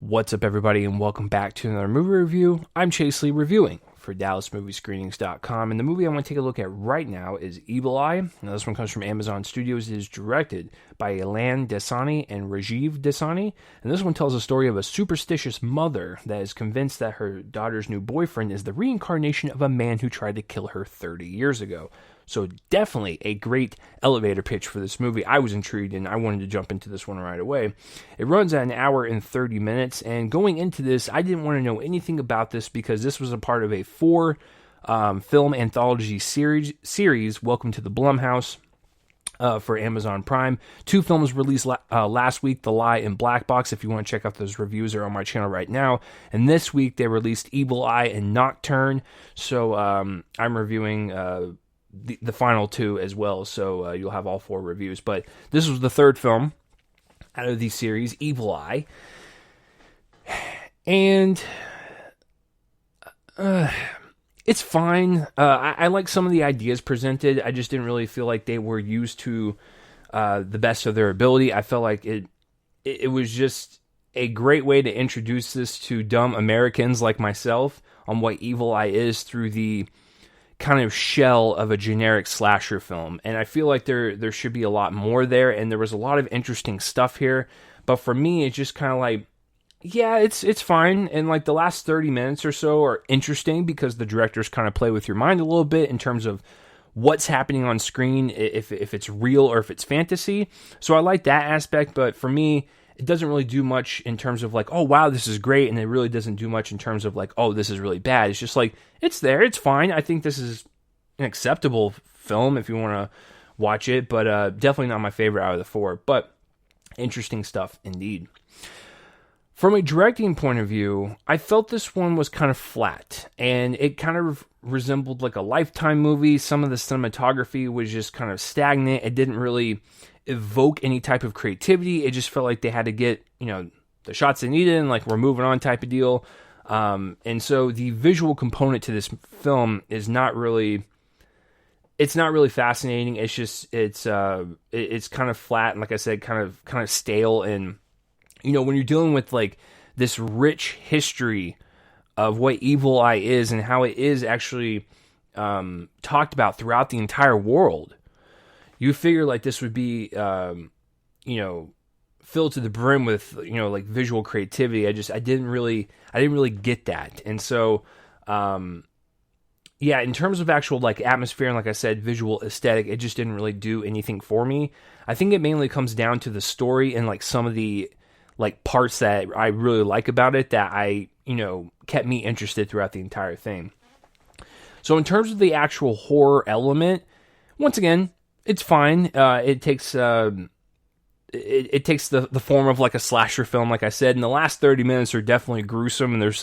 What's up, everybody, and welcome back to another movie review. I'm Chase Lee, reviewing for DallasMovieScreenings.com, and the movie I want to take a look at right now is Evil Eye. Now, this one comes from Amazon Studios. It is directed by Ilan Desani and Rajiv Desani, and this one tells the story of a superstitious mother that is convinced that her daughter's new boyfriend is the reincarnation of a man who tried to kill her 30 years ago. So definitely a great elevator pitch for this movie. I was intrigued and I wanted to jump into this one right away. It runs at an hour and 30 minutes, and going into this, I didn't want to know anything about this because this was a part of a 4-film anthology series, Welcome to the Blumhouse, for Amazon Prime. 2 films released last week, The Lie and Black Box. If you want to check out those reviews, they're on my channel right now. And this week, they released Evil Eye and Nocturne. So I'm reviewing the final 2 as well, so you'll have all 4 reviews. But this was the 3rd film out of the series, Evil Eye. And it's fine. I like some of the ideas presented. I just didn't really feel like they were used to the best of their ability. I felt like it was just a great way to introduce this to dumb Americans like myself on what Evil Eye is through the kind of shell of a generic slasher film. And I feel like there should be a lot more there, and there was a lot of interesting stuff here. But for me, it's just kind of like, yeah, it's fine. And like the last 30 minutes or so are interesting because the directors kind of play with your mind a little bit in terms of what's happening on screen, if it's real or if it's fantasy. So I like that aspect, but for me, it doesn't really do much in terms of like, oh, wow, this is great. And it really doesn't do much in terms of like, oh, this is really bad. It's just like, it's there. It's fine. I think this is an acceptable film if you want to watch it, but definitely not my favorite out of the 4. But interesting stuff indeed. From a directing point of view, I felt this one was kind of flat, and it kind of resembled like a Lifetime movie. Some of the cinematography was just kind of stagnant. It didn't really evoke any type of creativity. It just felt like they had to get, the shots they needed and like we're moving on type of deal. And so the visual component to this film is not really fascinating. It's just, it's kind of flat. And like I said, kind of stale. And, when you're dealing with like this rich history of what Evil Eye is and how it is actually, talked about throughout the entire world, you figure like this would be, filled to the brim with, like visual creativity. I didn't really get that. And so, yeah, in terms of actual like atmosphere and like I said, visual aesthetic, it just didn't really do anything for me. I think it mainly comes down to the story and like some of the like parts that I really like about it that I, kept me interested throughout the entire thing. So in terms of the actual horror element, once again, it's fine. It takes the form of like a slasher film, like I said. And the last 30 minutes are definitely gruesome, and there's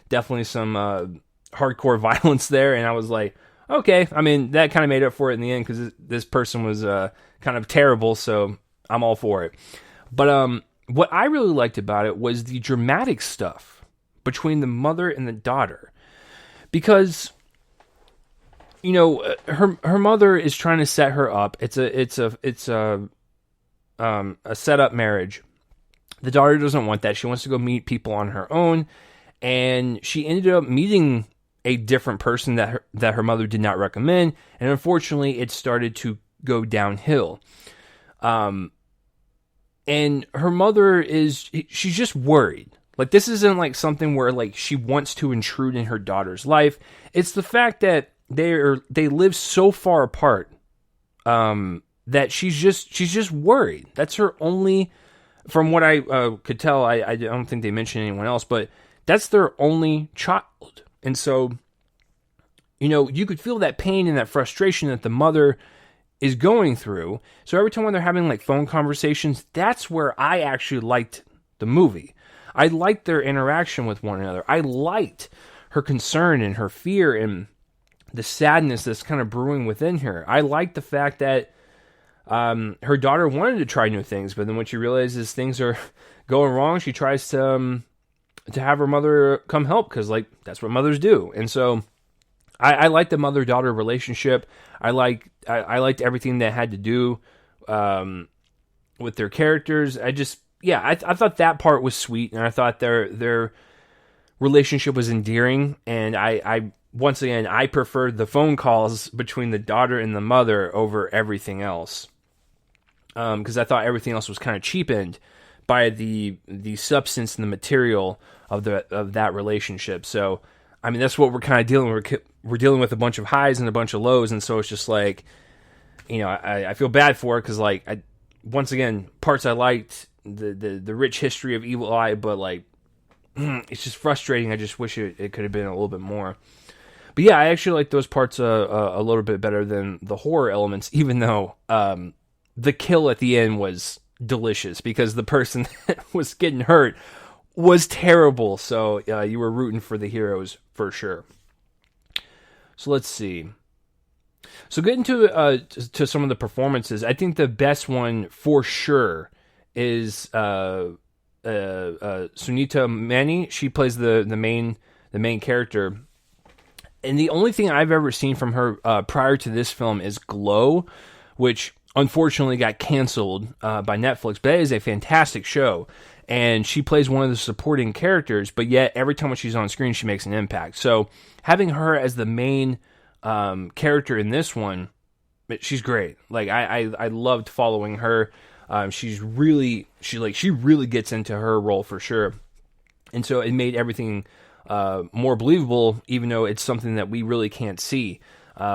definitely some hardcore violence there. And I was like, okay. I mean, that kind of made up for it in the end because this person was kind of terrible, so I'm all for it. But what I really liked about it was the dramatic stuff between the mother and the daughter, because her mother is trying to set her up. It's a set-up marriage. The daughter doesn't want that. She wants to go meet people on her own, and she ended up meeting a different person that her mother did not recommend, and unfortunately, it started to go downhill. And her mother she's just worried. Like, this isn't like something where like she wants to intrude in her daughter's life. It's the fact that they live so far apart, that she's just worried. That's her only, from what I could tell, I don't think they mentioned anyone else, but that's their only child. And so, you could feel that pain and that frustration that the mother is going through. So every time when they're having like phone conversations, that's where I actually liked the movie. I liked their interaction with one another. I liked her concern and her fear and the sadness that's kind of brewing within her. I liked the fact that her daughter wanted to try new things, but then when she realizes things are going wrong, she tries to have her mother come help, because like that's what mothers do. And so I liked the mother-daughter relationship. I liked everything that had to do with their characters. yeah, I thought that part was sweet, and I thought their relationship was endearing, and I once again, I preferred the phone calls between the daughter and the mother over everything else, because I thought everything else was kind of cheapened by the substance and the material of that relationship. So, I mean, that's what we're kind of dealing with. We're dealing with a bunch of highs and a bunch of lows, and so it's just like, I feel bad for it because, like, once again, parts I liked, the rich history of Evil Eye, but, like, it's just frustrating. I just wish it could have been a little bit more. But yeah, I actually like those parts a little bit better than the horror elements, even though the kill at the end was delicious because the person that was getting hurt was terrible. So you were rooting for the heroes for sure. So let's see. So getting to some of the performances, I think the best one for sure is Sunita Mani. She plays the main character, and the only thing I've ever seen from her prior to this film is Glow, which unfortunately got canceled by Netflix. But that is a fantastic show, and she plays one of the supporting characters. But yet every time when she's on screen, she makes an impact. So having her as the main character in this one, she's great. Like I loved following her. She really gets into her role for sure, and so it made everything more believable, even though it's something that we really can't see,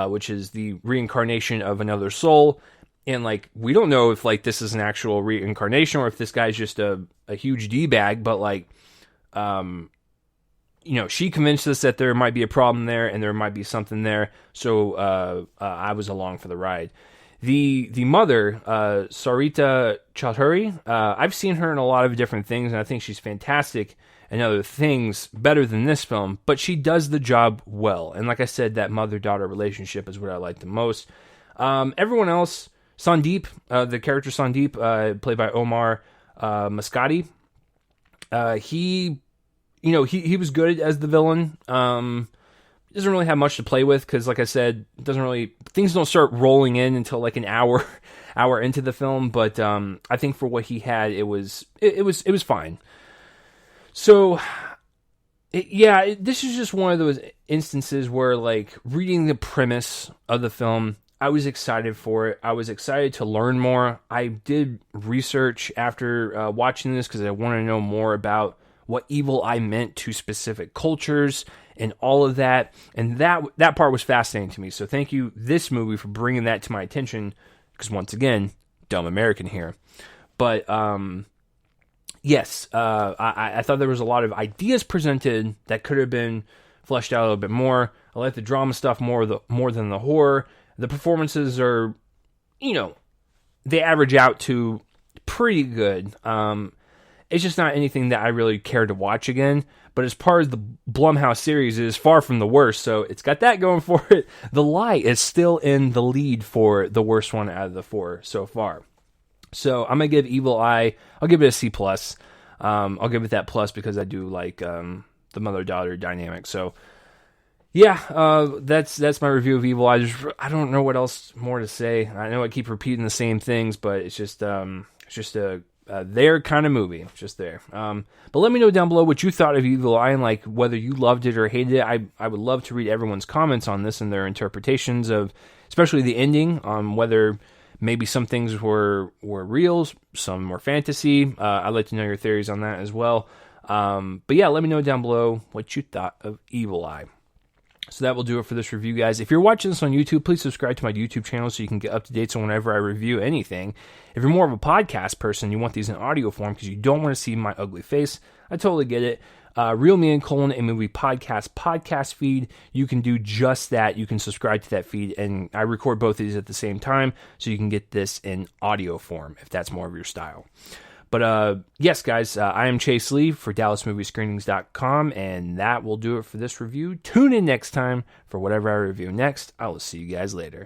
which is the reincarnation of another soul. And like we don't know if like this is an actual reincarnation or if this guy's just a huge D-bag, but like she convinced us that there might be a problem there and there might be something there. So I was along for the ride. The mother, Sarita Chaudhuri, I've seen her in a lot of different things, and I think she's fantastic in other things, better than this film, but she does the job well. And like I said, that mother-daughter relationship is what I like the most. Everyone else, Sandeep, the character Sandeep, played by Omar Muscati, he was good as the villain. Doesn't really have much to play with because, like I said, things don't start rolling in until like an hour into the film. But I think for what he had, it was fine. So, this is just one of those instances where, like, reading the premise of the film, I was excited for it. I was excited to learn more. I did research after watching this because I wanted to know more about what Evil Eye meant to specific cultures and all of that. And that part was fascinating to me. So thank you, this movie, for bringing that to my attention. Because once again, dumb American here. But yes, I thought there was a lot of ideas presented that could have been fleshed out a little bit more. I like the drama stuff more than the horror. The performances are, they average out to pretty good. It's just not anything that I really care to watch again. But as far as the Blumhouse series, it is far from the worst. So it's got that going for it. The Lie is still in the lead for the worst one out of the four so far. So I'm going to give Evil Eye, I'll give it a C+. I'll give it that plus because I do like the mother-daughter dynamic. So yeah, that's my review of Evil Eye. I don't know what else more to say. I know I keep repeating the same things, but it's just a their kind of movie. It's just there. But let me know down below what you thought of Evil Eye and like whether you loved it or hated it. I would love to read everyone's comments on this and their interpretations of, especially the ending, on whether maybe some things were real, some were fantasy. I'd like to know your theories on that as well. But yeah, let me know down below what you thought of Evil Eye. So that will do it for this review, guys. If you're watching this on YouTube, please subscribe to my YouTube channel so you can get up to date on whenever I review anything. If you're more of a podcast person, you want these in audio form because you don't want to see my ugly face, I totally get it. Real Me and Colon, a movie podcast feed. You can do just that. You can subscribe to that feed, and I record both of these at the same time so you can get this in audio form if that's more of your style. But yes, guys, I am Chase Lee for DallasMovieScreenings.com, and that will do it for this review. Tune in next time for whatever I review next. I will see you guys later.